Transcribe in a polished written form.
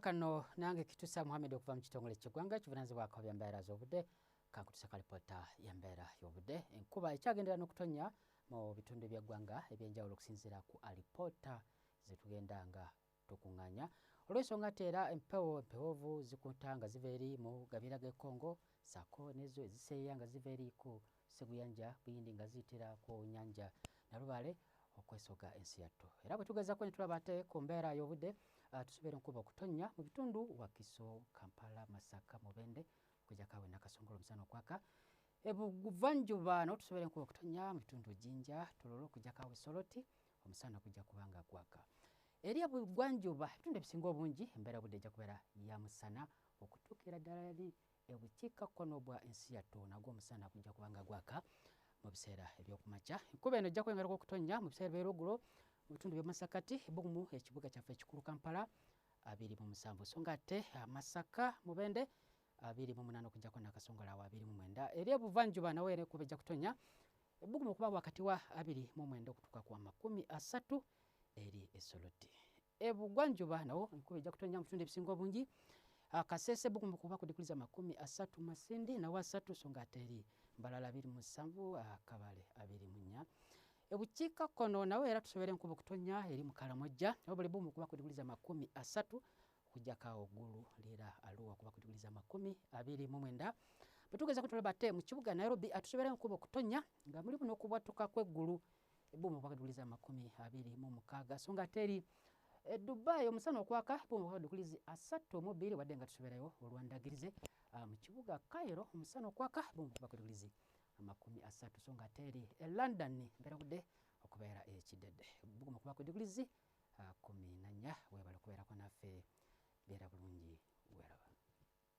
Kano nange kitusa Muhammad okuva mu kitongole ky'eggwanga kivunaanyizibwako by'embeera z'obudde kankutusaka alipoota y'embeera y'obudde enkuba ekyagendera n'okutonnya mu bitundu by'eggwanga ebyenjawulo okusinziira ku alipoota zetugenda nga tukuŋŋaanya olw'ensonga nti era empewoovu zikunta nga ziva eri mu gabira g'e Congo ssaako n'ezo eziseeya nga ziva eri ku Ssebuyanja Buyindi nga ziyitira ku nnyanja Nalubaale okwesoga ensi yattu era bwe tugezaako ne tulaba ate ku mbeera y'obudde tusobola enkuba okutonnya mu bitundu Wakiso, Kampala, Masaka, Mubende okujjako Nakasongola omusana okwaka ebuvanjuba nawo tusobola enkuba okutonnya mu bitundu Jinja, Tororo okujjako Soroti omusana gujja kuba nga gwaka eri ebugwanjuba ebitundu ebisinga obungi embeera y'obudde ejja kubeera ya musana okutuukira ddala eri ebukiikakkono bwa ensi yattu nagwo omusana gujja kuba nga gwaka mu biseera eby'okumakya enkuba eno ejja kweyongera okutonnya mu biseera by'olweggulo mu bitundu by'Masakati Bbugumu ekibuga kyaffe ekikulu Kampala 27 so nga ate Masaka Mubende 28 okujjako Nakasongola 29 eri ebuvanjuba nawo era enkuba ejja kutonnya Bbugumu okuba wakati wa 29 okutuuka ku 30 eri Soroti ebugwanjuba nawo enkuba ejja kutonnya mu bitundu ebisinga obungi Kasese Bbugumu kuba ku diguli za 30 Masindi nawo 3 so nga ate eri Mbalala 27 Kabale 24 ebukiikakkono nawo era tusobera enkuba okutonnya eri mu Karamoja nawo buli Bbugumu kuba ku diguli za 30 okujjako Gulu Lira Arua kuba ku diguli za 29 bwe tugeza kutulaba ate mu kibuga Nairobi tusobera enkuba okutonnya nga mulimu n'okubwatuka kw'eggulu Bbugumu kuba ku diguli za 26 so nga ate eri Dubai omusana okwaka Bbugumu kuba ku diguli 32 wadde nga tusoberayo olwandagirize mu kibuga Cairo omusana okwaka Bbugumu kuba ku diguli 30 so nga ate eri London embeera y'obudde okubeera ekidedde Bbugumu kuba ku diguli 14 weebale okubeerako naffe